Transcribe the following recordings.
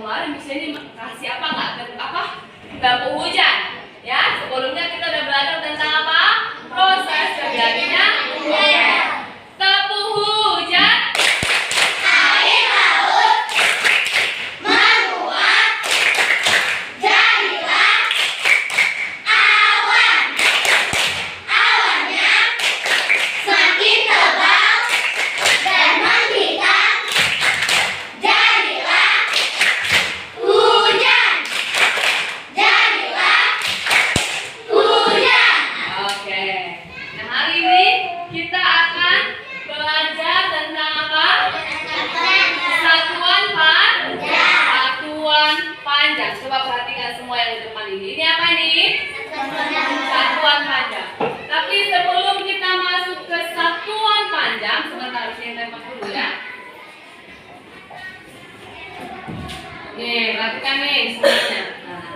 kemarin bisa ini kasih apa nggak? Apa? Bambu hujan. Ya, sebelumnya kita udah belajar tentang apa? Proses terjadinya hujan. Tepung hujan. Air laut menguap, jadilah awan. Awannya semakin tebal dan menghitam, jadilah hujan. Jadilah hujan. Oke. Nah, hari ini kita akan belajar tentang apa? Satuan panjang. Coba perhatikan semua yang di depan ini. Ini apa ini? Satuan panjang. Tapi sebelum kita masuk ke satuan panjang, sebentar saya tembak dulu ya. Nih, perhatikan nih semuanya. Nah,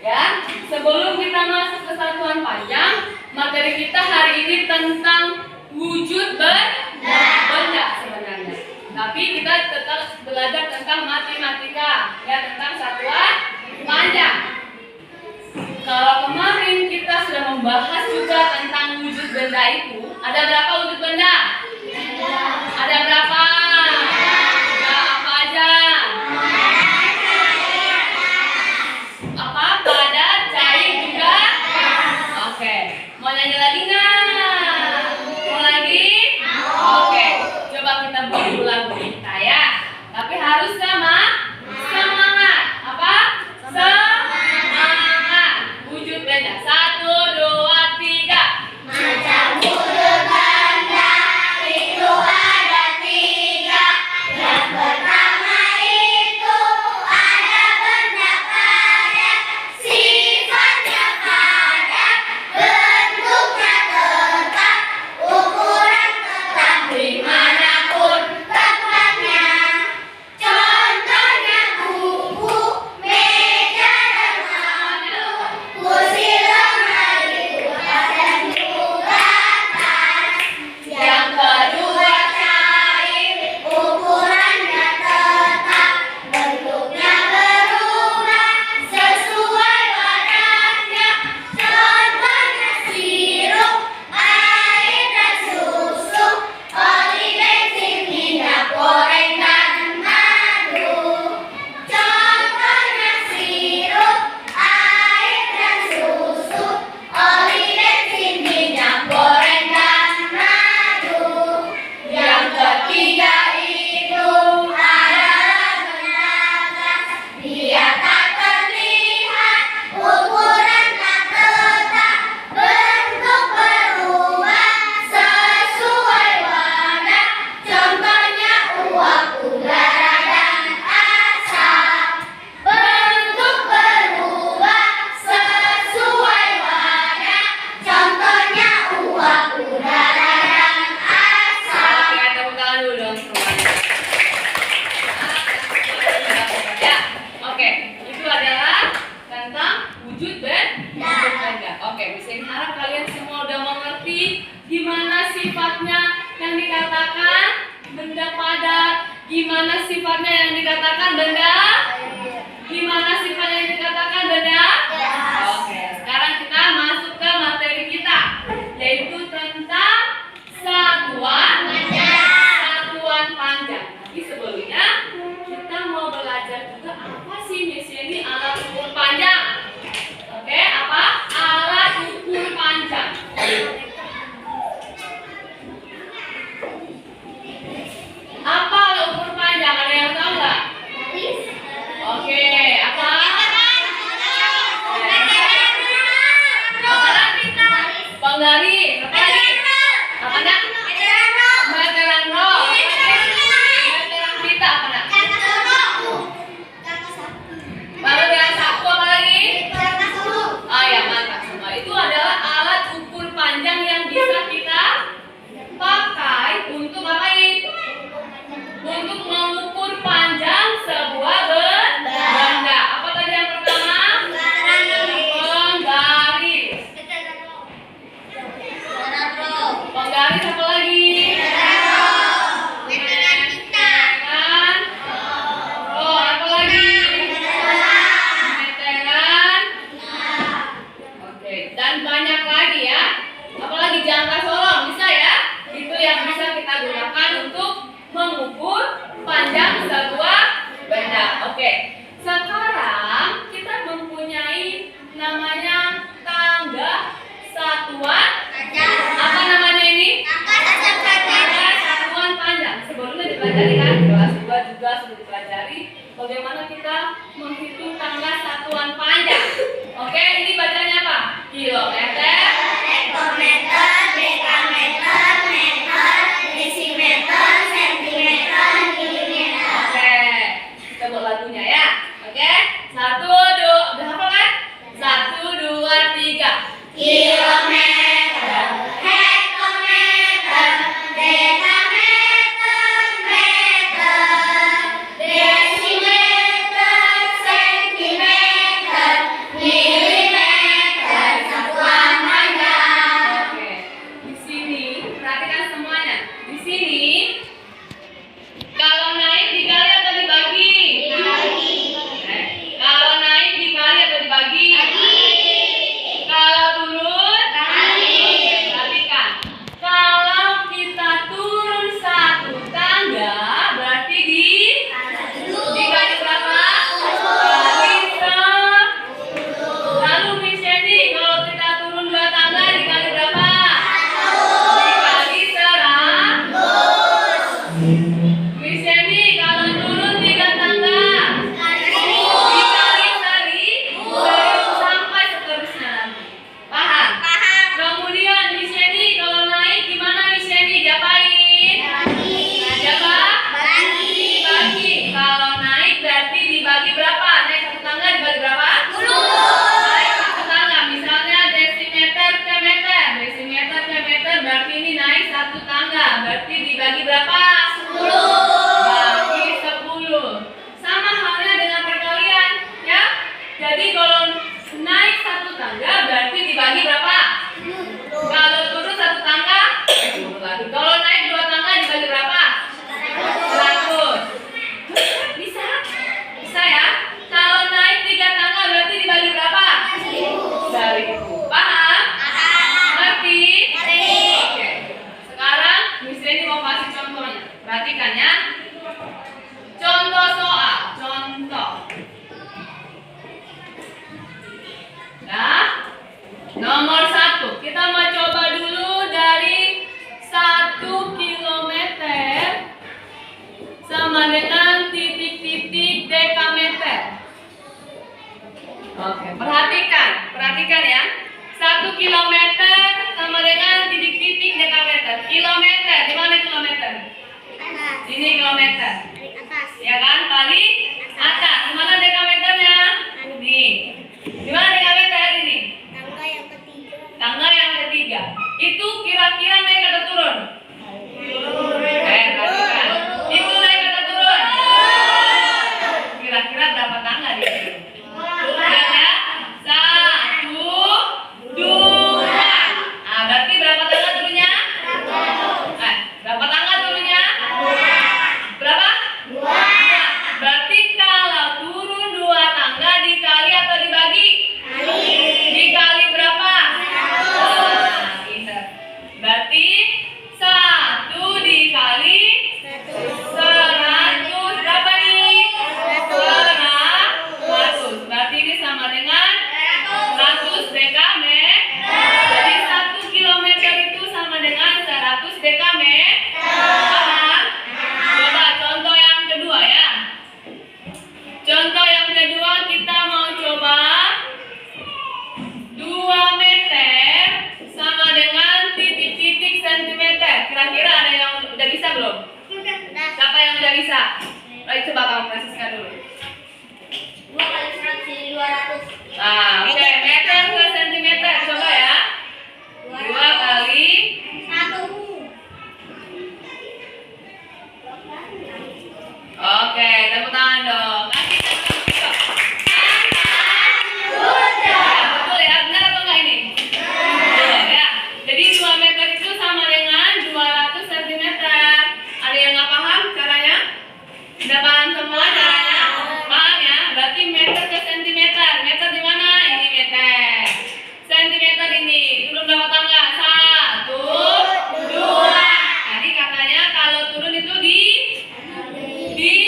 ya, sebelum kita masuk ke satuan panjang, materi kita hari ini tentang wujud benda sebenarnya. Tapi kita tetap belajar tentang matematika, ya, tentang satuan panjang. Kalau kemarin kita sudah membahas juga tentang wujud benda itu, ada berapa wujud benda? Ada berapa? Ya, apa aja? Apa? Padat, cair juga? Oke. Mau nyanyi lagi nggak? Mau lagi? Oke. Coba kita buat dulu lagu kita ya. Tapi harus semangat. Apa? Semangat. Wujud benda. 1, 2, 3. Macam wujud benda itu ada 3. Yang pertama itu ada benda padat, sifatnya padat, bentuknya tetap, ukuran tetap dimanapun tempatnya. Contohnya buku, meja dan handuk, kursi, lemari, kulkas dan juga tas. Yang kedua cair, ukurannya tetap, bentuknya berubah sesuai warnanya. Contohnya sirup, air dan susu, oli, bensin, minyak goreng dan madu. Contohnya sirup, air dan susu, oli, bensin, minyak goreng dan madu. Yang ketiga itu adalah benda gas. Dia tak terlihat, ukuran tak tetap, bentuk berubah sesuai warna. Contohnya uap, udara, dan asap. Bentuk berubah sesuai warna. Contohnya uap, udara, dan asap. Oke, tepuk tangan dulu dong semuanya. Ya, oke. Itu adalah tentang wujud benda. Oke, saya harap kalian semua udah mengerti gimana sifatnya yang dikatakan benda padat, gimana sifatnya yang dikatakan benda, gimana sifatnya yang dikatakan benda. Oke, sekarang kita masuk ke materi kita, yaitu tentang satuan panjang. Tapi sebelumnya kita mau belajar juga apa sih ini alat ukur panjang. Oke, apa? Alat ukur panjang. Apa alat ukur panjang? Ada yang tahu nggak? Oke, apa? Penggaris. Apa lagi? Apa nak? Meteran roll. Meteran pita apa nak? Baru yang sapu apa lagi? Oh ya, mantap semua. Itu adalah alat ukur panjang yang bisa kita pakai untuk apa ini? Untuk mengukur panjang sebuah benda. Apa tadi yang pertama? Penggaris. Penggaris apa lagi? Meteran. Oh, apa lagi? dipelajari kan? Kelas 2 juga sudah dipelajari bagaimana kita menghitung tangga satuan panjang. Oke, ini bacanya apa? Kilometer, Hektometer, dekameter, meter, desimeter, sentimeter, milimeter. Oke, kita buat lagunya ya. Oke, 1, 2, udah hafal kan? 1, 2, 3. Kilometer, hektometer, dekameter, meter, desimeter, sentimeter, milimeter, satuan panjang. Oke, di sini perhatikan semuanya. Di sini kalau naik dikali atau dibagi? Kalau naik dikali atau dibagi? Kalau turun? Perhatikan. Kalau kita turun satu tangga, berarti dikali berapa? Kali Lalu Miss Sandy, kalau kita turun 2 tangga dikali berapa? Dikali 100. Miss Sandy, kalau turun 3 tangga dikali 1000 sampai seterusnya nanti. Paham? Kemudian Miss Sandy, kalau naik gimana Miss Sandy? Diapain? Siapa? Dibagi. Kalau naik berarti dibagi berapa? Naik satu tangga dibagi berapa? Naik satu tangga. Misalnya desimeter ke meter. Desimeter ke meter berarti ini naik satu tangga. Berarti dibagi berapa? Bagi 10. Sama halnya dengan perkalian, ya. Jadi kalau naik satu tangga berarti dibagi berapa? Kalau turun satu tangga, lagi. Kalau naik 2 tangga dibagi berapa? 100. Bisa? Bisa ya? Kalau naik 3 tangga berarti dibagi berapa? 1000. Paham? Ngerti? Oke. Sekarang Miss Reni mau kasih contohnya. Perhatikan ya. Contoh soal. Contoh. Nah, nomor 1. Kita mau coba dulu dari 1 kilometer sama dengan titik-titik dekameter. Oke, perhatikan ya. 1 kilometer sama dengan titik-titik dekameter. Kilometer, di mana kilometer? Ini kilometer. Ya kan? Paling atas. Di mana dekameternya? Nih. Di mana dekameter ini? Tangga yang ketiga. Itu kira-kira naik atau turun? Perhatikan. Itu naik atau turun? Kira-kira berapa tangga di sini? Ya, 1, 2. Ah, berarti berapa tangga turunnya? Berapa tangga turunnya? Berapa? 2. Berarti kalau turun 2 tangga dikali atau dibagi? Dikali berapa? Pinter. Berarti 1 dikali 100 berapa nih? 100. Berarti ini sama dengan 100 dekameter. Jadi 1 kilometer itu sama dengan 100 dekameter. Paham? Coba contoh yang kedua ya. Contoh yang kedua kita mau coba 2 meter sama dengan titik-titik sentimeter. Kira-kira ada yang udah bisa belum? Siapa yang udah bisa? Ayo coba kamu presiskan dulu. 2 kali 100 jadi 200. Oke, meter ke sentimeter. Coba ya. 2 kali 1. Oke, tepuk tangan dong. Kasih tepuk tangan. Sudah. Betul ya, benar atau enggak ini? Betul ya. Jadi 2 meter itu sama dengan 200 cm. Ada yang nggak paham caranya? Udah paham semua caranya? Paham ya? Berarti meter ke sentimeter. Meter di mana? Ini meter. Sentimeter ini. Turun berapa tangga? 1, 2. Tadi katanya kalau turun itu dikali.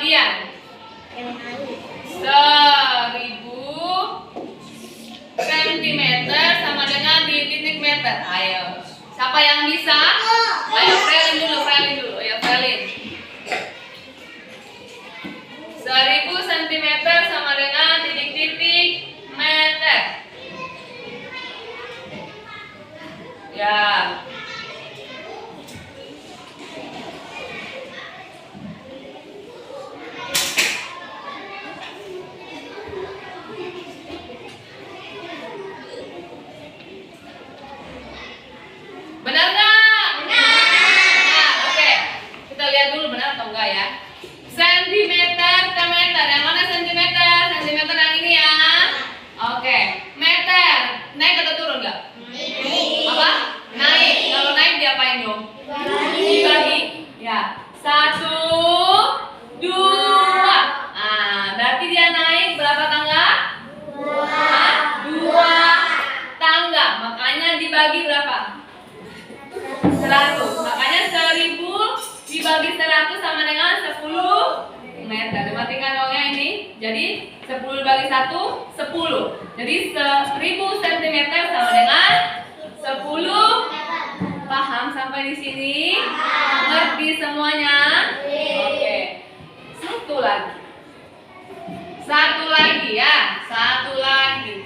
bagian. 1000 cm sama dengan di titik meter. Ayo. Siapa yang bisa? Ayo Frelin dulu. Ayo Frelin. 1000 cm sama dengan titik-titik meter. Ya. Benar nggak? Benar. Oke. Kita lihat dulu benar atau enggak ya. Sentimeter ke meter. Yang mana sentimeter? Sentimeter yang ini ya. Oke. Meter. Naik atau turun nggak? Apa? Naik. Kalau naik diapain dong? Dibagi. Ya. 1, 2. Nah, berarti dia naik berapa tangga? 2 tangga. Makanya dibagi berapa? 100. Makanya 1000 dibagi 100 sama dengan 10 meter. Dimatikan dongnya ini. Jadi 10 dibagi 1, 10. Jadi 1000 cm sama dengan 10. Paham sampai di sini? Ngerti semuanya? Oke. Satu lagi ya. 4000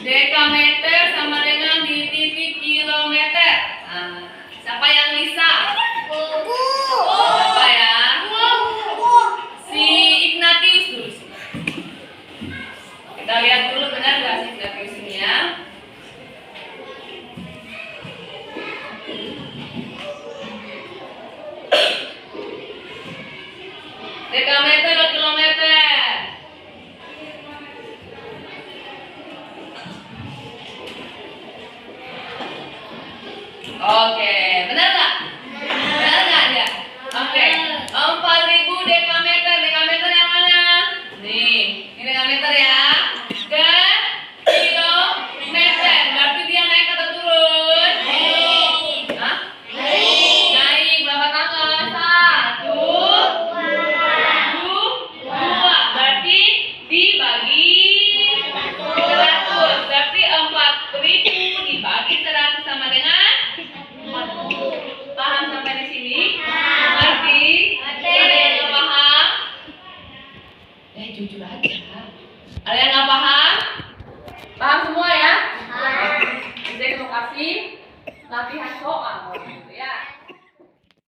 dekameter sama dengan di titik kilometer. Nah, siapa yang bisa? Siapa ya? Si Ignatius dulu. Kita lihat dulu benar nggak si Ignatius ini ya. Dekameter atau kilometer? Oke, benar nggak? Benar nggak dia? Oke, 4000 dekameter. Dekameter yang mana? Nih, ini dekameter ya. Ke kilometer. Berarti dia naik atau turun? Hah? Naik. Berapa tangga? 1, 2. Berarti dibagi 100. Berarti 4000 dibagi 100 sama dengan 40. Paham sampai di sini? Ngerti? Ada yang nggak paham? Jujur aja. Ada yang nggak paham? Paham semua ya? Jadi mau kasih latihan soal.